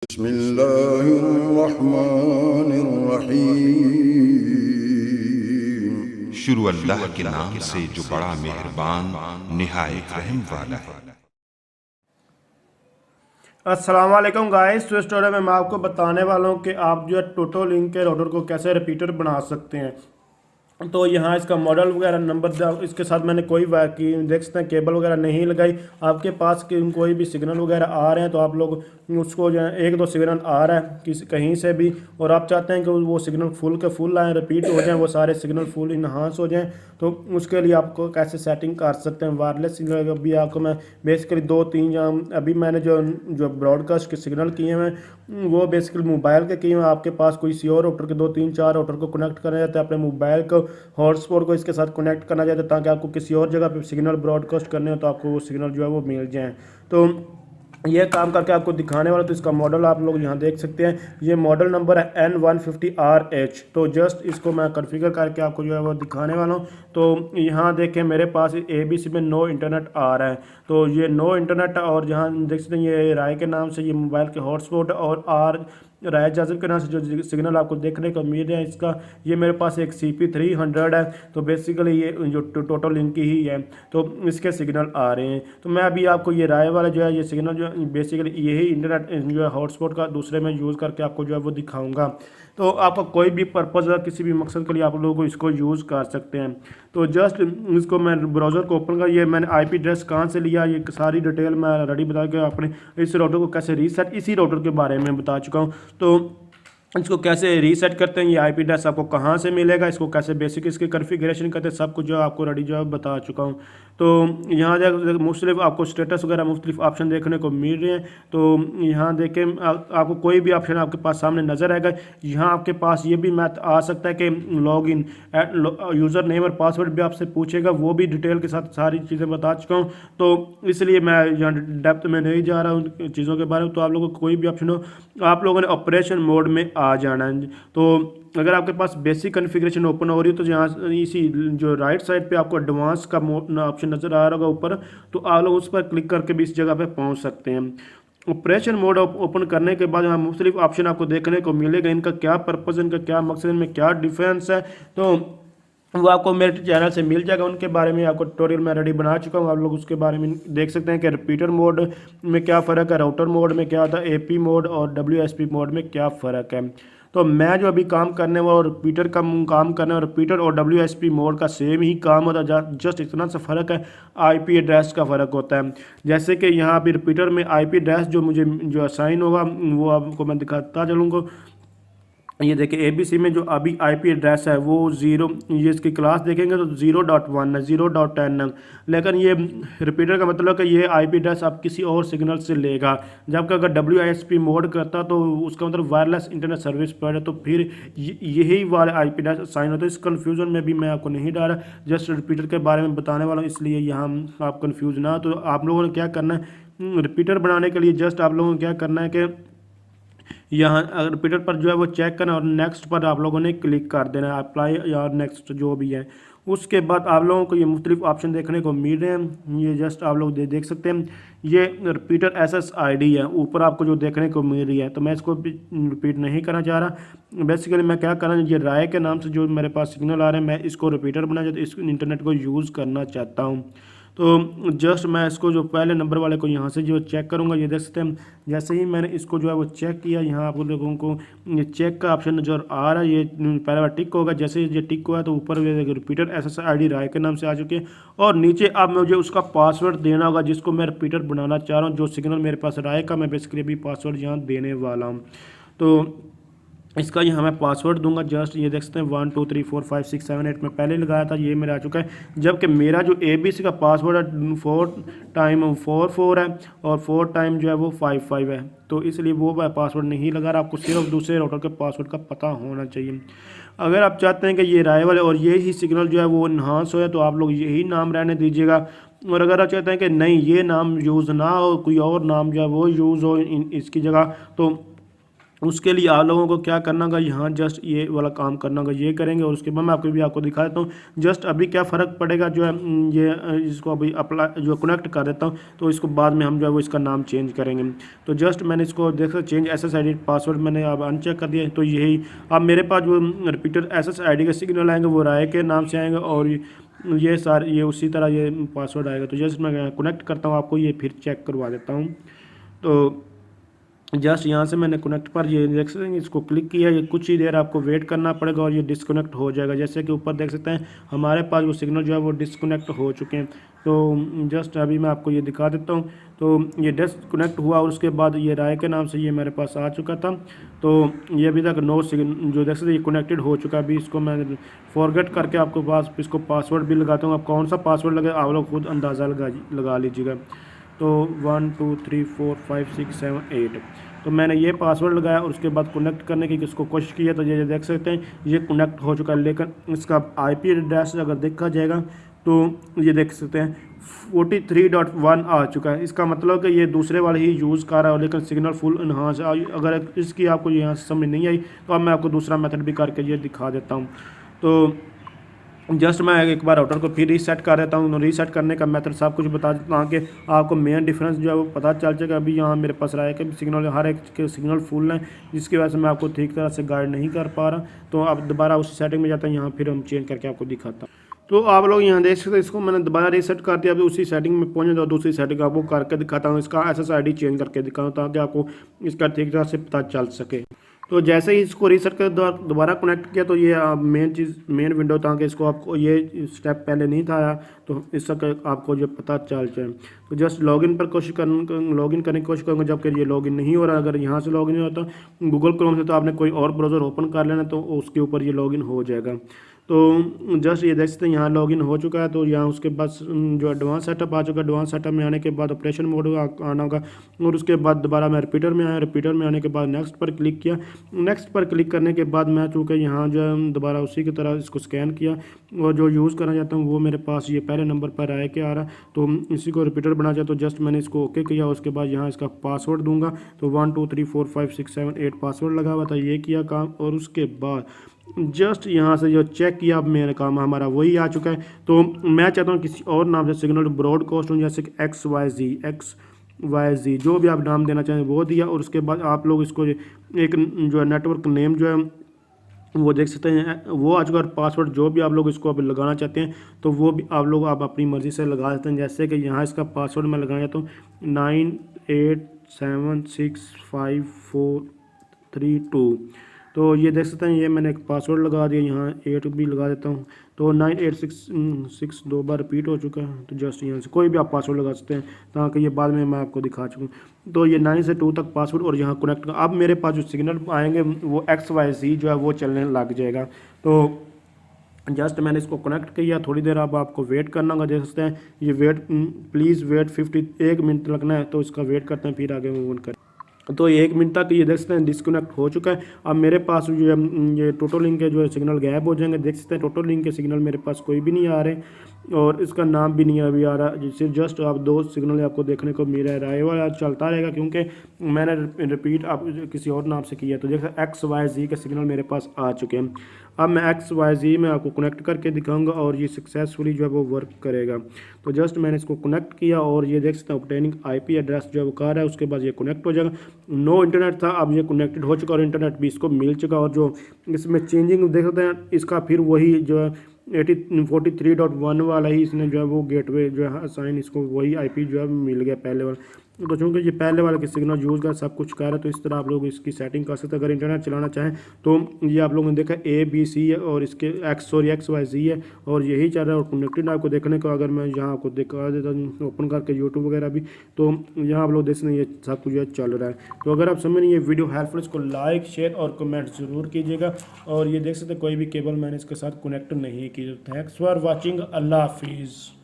बिस्मिल्लाहिर्रहमानिर्रहीम। शुरू अल्लाह के नाम से जो बड़ा मेहरबान निहायत रहम वाला है। अस्सलाम वालेकुम गाइस। तो इस ट्यूटोरियल में मैं आपको बताने वाला हूँ कि आप जो है टोटो लिंक के राउटर को कैसे रिपीटर बना सकते हैं। तो यहाँ इसका मॉडल वगैरह नंबर इसके साथ मैंने कोई देख सकते हैं केबल वगैरह नहीं लगाई। आपके पास कोई भी सिग्नल वगैरह आ रहे हैं तो आप लोग उसको जो है एक दो सिग्नल आ रहा है किसी कहीं से भी और आप चाहते हैं कि वो सिग्नल फुल के फुल आए, रिपीट हो जाएं, वो सारे सिग्नल फुल इन्हांस हो जाएं, तो उसके लिए आपको कैसे सेटिंग कर सकते हैं। वायरलेस सिग्नल अभी आपको मैं बेसिकली दो तीन अभी मैंने जो जो ब्रॉडकास्ट के सिग्नल किए हैं वो बेसिकली मोबाइल के किए हैं। आपके पास कोई सी और राउटर के दो तीन चार राउटर को कनेक्ट करना चाहते हैं, अपने मोबाइल को हॉटस्पॉट को इसके साथ कनेक्ट करना चाहते हैं ताकि आपको किसी और जगह पे सिग्नल ब्रॉडकास्ट करने हो तो आपको वो सिग्नल जो है वो मिल जाए। तो ये काम करके आपको दिखाने वाला, तो इसका मॉडल आप लोग यहाँ देख सकते हैं। ये मॉडल नंबर है N150RH। तो जस्ट इसको मैं कॉन्फ़िगर करके आपको जो है वो दिखाने वाला हूँ। तो यहाँ देखें मेरे पास ABC में नो इंटरनेट आ रहा है, तो ये नो इंटरनेट और जहाँ देख सकते हैं ये राय के नाम से ये मोबाइल के हॉटस्पॉट और राय जाजिब के नाम से जो सिग्नल आपको देखने को मिल रहा है इसका, ये मेरे पास एक CP300 है। तो बेसिकली ये जो टोटल लिंक ही है तो इसके सिग्नल आ रहे हैं। तो मैं अभी आपको ये राय वाला जो है ये सिग्नल जो बेसिकली यही इंटरनेट जो है हॉटस्पॉट का दूसरे में यूज़ करके आपको जो है वो दिखाऊंगा। तो आपका कोई भी पर्पज़ है किसी भी मकसद के लिए आप लोगों को इसको यूज़ कर सकते हैं। तो जस्ट इसको मैं ब्राउज़र को ओपन कर, ये मैंने IP एड्रेस कहाँ से लिया ये सारी डिटेल मैं ऑलरेडी बता के अपने इस राउटर को कैसे रीसेट इसी राउटर के बारे में बता चुका हूँ। तो इसको कैसे रीसेट करते हैं, ये IP एड्रेस आपको कहाँ से मिलेगा, इसको कैसे बेसिक इसकी कॉन्फ़िगरेशन करते हैं, सब कुछ जो आपको रेडी जो है बता चुका हूँ। तो यहाँ देख मुख्तलिफ आपको स्टेटस वगैरह मुख्तलिफ ऑप्शन देखने को मिल रहे हैं। तो यहाँ देखें आपको कोई भी ऑप्शन आपके पास सामने नज़र आएगा। यहाँ आपके पास ये भी मैथ आ सकता है कि लॉग इन यूज़र नेम और पासवर्ड भी आपसे पूछेगा, वो भी डिटेल के साथ सारी चीज़ें बता चुका हूँ। तो इसलिए मैं यहाँ डेप्थ में नहीं जा रहा हूँ चीज़ों के बारे में। तो आप लोगों को कोई भी ऑप्शन हो आप लोगों ने ऑपरेशन मोड में आ जाना है। तो अगर आपके पास बेसिक कॉन्फ़िगरेशन ओपन हो रही है तो यहाँ इसी जो राइट साइड पे आपको एडवांस का ऑप्शन नज़र आ रहा होगा ऊपर, तो आप लोग उस पर क्लिक करके भी इस जगह पे पहुँच सकते हैं। ऑपरेशन मोड ओपन करने के बाद यहाँ मुख्तलिफ ऑप्शन आपको देखने को मिलेगा, इनका क्या पर्पज़, इनका क्या मकसद, इनमें क्या डिफरेंस है, तो वो आपको मेरे चैनल से मिल जाएगा। उनके बारे में आपको ट्यूटोरियल मैं रेडी बना चुका हूँ, आप लोग उसके बारे में देख सकते हैं कि रिपीटर मोड में क्या फ़र्क है, राउटर मोड में क्या होता है, AP मोड और WSP मोड में क्या फ़र्क है। तो मैं जो अभी काम करने वाला रिपीटर का काम करने वाला रिपीटर और WSP मोड का सेम ही काम होता है, जस्ट इतना सा फ़र्क है IP एड्रेस का फ़र्क होता है। जैसे कि यहाँ पे रिपीटर में IP एड्रेस जो मुझे जो असाइन होगा वो आपको मैं दिखाता चलूँगा। ये देखिए ABC में जो अभी IP एड्रेस है वो ये इसकी क्लास देखेंगे तो 0.1 है, 0.10 है, लेकिन ये रिपीटर का मतलब है कि ये IP एड्रेस आप किसी और सिग्नल से लेगा। जबकि अगर WSP मोड करता तो उसका मतलब वायरलेस इंटरनेट सर्विस पर है, तो फिर यही वाले IP एड्रेस साइन होता है। इस कन्फ्यूज़न में भी मैं आपको नहीं डाला, जस्ट रिपीटर के बारे में बताने वाला हूँ, इसलिए यहाँ आप कन्फ्यूज ना। तो आप लोगों ने क्या करना है रिपीटर बनाने के लिए, जस्ट आप लोगों को क्या करना है कि यहाँ रिपीटर पर जो है वो चेक करना और नेक्स्ट पर आप लोगों ने क्लिक कर देना है, अप्लाई या नेक्स्ट जो भी है। उसके बाद आप लोगों को ये मुख्तलिफ ऑप्शन देखने को मिल रहे हैं, ये जस्ट आप लोग देख सकते हैं। ये रिपीटर SSID है ऊपर आपको जो देखने को मिल रही है, तो मैं इसको रिपीट नहीं करना चाह रहा। बेसिकली मैं क्या करना, ये राय के नाम से जो मेरे पास सिग्नल आ रहे हैं मैं इसको रिपीटर बनाना चाहता हूँ, इस इंटरनेट को यूज़ करना चाहता हूँ। तो जस्ट मैं इसको जो पहले नंबर वाले को यहाँ से जो चेक करूँगा, ये देख सकते हैं जैसे ही मैंने इसको जो है वो चेक किया, यहाँ आप लोगों को ये चेक का ऑप्शन जो आ रहा है ये पहले बार टिक होगा। जैसे ये टिक हुआ तो ऊपर रिपीटर SSID राय के नाम से आ चुके हैं और नीचे अब मुझे उसका पासवर्ड देना होगा जिसको मैं रिपीटर बनाना चाह रहा हूँ। जो सिग्नल मेरे पास राय का मैं बेसिकली भी पासवर्ड यहाँ देने वाला हूँ। तो इसका यहाँ मैं पासवर्ड दूंगा, जस्ट ये देख सकते हैं 1 2 3 4 5 6 7 8 में पहले लगाया था, ये मेरा आ चुका है। जबकि मेरा जो ABC का पासवर्ड है 4 टाइम 4 4 है और 4 टाइम जो है वो 5 5 है, तो इसलिए वो पासवर्ड नहीं लगा रहा। आपको सिर्फ दूसरे राउटर के पासवर्ड का पता होना चाहिए। अगर आप चाहते हैं कि ये राय वाले और ये ही सिग्नल जो है वो इन्हांस हो तो आप लोग यही नाम रहने दीजिएगा। और अगर आप चाहते हैं कि नहीं ये नाम यूज़ ना हो, कोई और नाम जो है वो यूज़ हो इसकी जगह, तो उसके लिए आप लोगों को क्या करना होगा, यहाँ जस्ट ये वाला काम करना होगा, ये करेंगे और उसके बाद मैं आपको दिखा देता हूँ जस्ट अभी क्या फ़र्क पड़ेगा जो है इसको अभी अप्लाई जो कनेक्ट कर देता हूँ, तो इसको बाद में हम जो है वो इसका नाम चेंज करेंगे। तो जस्ट मैंने इसको देख सकते चेंज SSID पासवर्ड मैंने अब अनचेक कर दिया है। तो यही अब मेरे पास जो रिपीटर SSID के सिग्नल आएंगे वो राय के नाम से आएंगे और ये सारे ये उसी तरह ये पासवर्ड आएगा। तो जस्ट मैं कनेक्ट करता हूँ, आपको ये फिर चेक करवा देता हूँ। तो जस्ट यहाँ से मैंने कनेक्ट पर ये देख सकते हैं इसको क्लिक किया, ये कुछ ही देर आपको वेट करना पड़ेगा और ये डिस्कनेक्ट हो जाएगा। जैसे कि ऊपर देख सकते हैं हमारे पास वो सिग्नल जो है वो डिस्कनेक्ट हो चुके हैं। तो जस्ट अभी मैं आपको ये दिखा देता हूँ। तो ये डिस्कनेक्ट हुआ और उसके बाद ये राय के नाम से ये मेरे पास आ चुका था। तो ये अभी तक नो सिग्नल जो देख सकते हैं ये कनेक्टेड हो चुका है। अभी इसको मैं फॉरगेट करके आपको पास इसको पासवर्ड भी लगाता हूँ। आप कौन सा पासवर्ड लगे आप लोग खुद अंदाज़ा लगा लीजिएगा। तो 1 2 3 4 5 6 7 8 तो मैंने ये पासवर्ड लगाया और उसके बाद कनेक्ट करने की इसको कोशिश की है। तो ये देख सकते हैं ये कनेक्ट हो चुका है, लेकिन इसका IP एड्रेस अगर देखा जाएगा तो ये देख सकते हैं 43.1 आ चुका है। इसका मतलब कि ये दूसरे वाले ही यूज़ कर रहा है, लेकिन सिग्नल फुल इन्हांस। अगर इसकी आपको यहाँ समझ नहीं आई तो अब मैं आपको दूसरा मेथड भी करके ये दिखा देता हूँ। तो जस्ट मैं एक बार राउटर को फिर रीसेट कर देता हूँ। रीसेट करने का मेथड सब कुछ बता देता हूँ कि आपको मेन डिफरेंस जो है वो पता चल जाएगा। अभी यहाँ मेरे पास रहा है कि सिग्नल हर एक के सिग्नल फुल हैं, जिसकी वजह से मैं आपको ठीक तरह से गाइड नहीं कर पा रहा। तो अब दोबारा उसी सेटिंग में जाता हूँ, यहाँ फिर हम चेंज करके आपको दिखाता हूँ। तो आप लोग यहाँ देख सकते हैं इसको मैंने दोबारा रीसेट कर दिया। अभी उसी सेटिंग में पहुँचे तो दूसरी सेटिंग आपको करके दिखाता हूँ, इसका SSID चेंज करके दिखाऊँ ताकि आपको इसका ठीक तरह से पता चल सके। तो जैसे ही इसको रीसेट कर दोबारा कनेक्ट किया तो ये मेन विंडो था कि इसको आपको ये स्टेप पहले नहीं था आया, तो इसका आपको जो पता चल जाए। तो जस्ट लॉगिन करने की कोशिश करूँगा, जबकि ये लॉगिन नहीं हो रहा। अगर यहाँ से लॉगिन नहीं होता गूगल क्रोम से तो आपने कोई और ब्राउज़र ओपन कर लेना, तो उसके ऊपर ये लॉगिन हो जाएगा। तो जस्ट ये देख सकते हैं यहाँ लॉगिन हो चुका है। तो यहाँ उसके बाद जो एडवांस सेटअप आ चुका है। एडवांस सेटअप में आने के बाद ऑपरेशन मोड आना होगा और उसके बाद दोबारा मैं रिपीटर में आया। रिपीटर में आने के बाद नेक्स्ट पर क्लिक किया। नेक्स्ट पर क्लिक करने के बाद मैं चूँकि यहाँ जो है दोबारा उसी की तरह इसको स्कैन किया और जो यूज़ करना चाहता हूँ वो मेरे पास ये पहले नंबर पर आया के आ रहा। तो इसी को रिपीटर बना चाहता हूँ। जस्ट मैंने इसको ओके किया। उसके बाद यहाँ इसका पासवर्ड दूंगा। तो 1 2 3 4 5 6 7 8 पासवर्ड लगा हुआ था, ये किया काम। और उसके बाद जस्ट यहाँ से जो चेक किया अब मेरा काम हमारा वही आ चुका है। तो मैं चाहता हूँ किसी और नाम से सिग्नल ब्रॉडकास्ट हो, जैसे कि XYZ जो भी आप नाम देना चाहें वो दिया। और उसके बाद आप लोग इसको एक जो है नेटवर्क नेम जो है वो देख सकते हैं वो आ चुका है। पासवर्ड जो भी आप लोग इसको अब लगाना चाहते हैं तो वो भी आप अपनी मर्ज़ी से लगा देते हैं। जैसे कि यहाँ इसका पासवर्ड मैं लगाना चाहता हूँ 98765432। तो ये देख सकते हैं ये मैंने एक पासवर्ड लगा दिया, यहाँ 8 भी लगा देता हूँ। तो 9866 दो बार रिपीट हो चुका है। तो जस्ट यहाँ से कोई भी आप पासवर्ड लगा सकते हैं ताकि ये बाद में मैं आपको दिखा चुका हूँ। तो ये 9 से 2 तक पासवर्ड और यहाँ कनेक्ट का अब मेरे पास जो सिग्नल आएंगे वो XYZ जो है वो चलने लग जाएगा। तो जस्ट मैंने इसको कनेक्ट किया। थोड़ी देर अब आपको वेट करना होगा। देख सकते हैं ये प्लीज़ वेट 51 मिनट लगना है। तो इसका वेट करते हैं फिर आगे मूव करें। तो 1 मिनट तक ये देख सकते हैं डिस्कनेक्ट हो चुका है। अब मेरे पास जो है ये टोटोलिंक के जो है सिग्नल गायब हो जाएंगे। देख सकते हैं टोटोलिंक के सिग्नल मेरे पास कोई भी नहीं आ रहे और इसका नाम भी नहीं अभी आ रहा। जिससे जस्ट आप 2 सिग्नल आपको देखने को मिल रहा है। ये वाला चलता रहेगा क्योंकि मैंने रिपीट आप किसी और नाम से किया। तो देखा XYZ के सिग्नल मेरे पास आ चुके हैं। अब मैं XYZ में आपको कनेक्ट करके दिखाऊंगा और ये सक्सेसफुली जो है वो वर्क करेगा। तो जस्ट मैंने इसको कनेक्ट किया और ये देख सकते हैं ऑब्टेनिंग IP एड्रेस जो है वो कर रहा है। उसके बाद ये कनेक्ट हो जाएगा। नो इंटरनेट था, अब ये कनेक्टेड हो चुका और इंटरनेट भी इसको मिल चुका। और जो इसमें चेंजिंग देख सकते हैं इसका फिर वही जो है 43.1 वाला ही इसने जो है वो गेटवे जो है असाइन इसको वही IP जो है मिल गया पहले वाला। तो चूँकि ये पहले वाले के सिग्नल यूज़ कर सब कुछ कर रहा है तो इस तरह आप लोग इसकी सेटिंग कर सकते हैं। अगर इंटरनेट चलाना चाहें तो ये आप लोगों ने देखा ABC है और इसके XYZ है और यही चल रहा है। और कनेक्टेड आपको देखने को अगर मैं यहाँ आपको दिखा देता हूँ ओपन करके यूट्यूब वगैरह भी, तो यहाँ आप लोग देख सकते हैं ये सब कुछ चल रहा है। तो अगर आप समझ ये वीडियो हेल्पफुल इसको लाइक शेयर और कमेंट ज़रूर कीजिएगा। और ये देख सकते हैं कोई भी केबल मैंने इसके साथ कनेक्ट नहीं की। Thanks for watching. अल्लाह हाफिज़।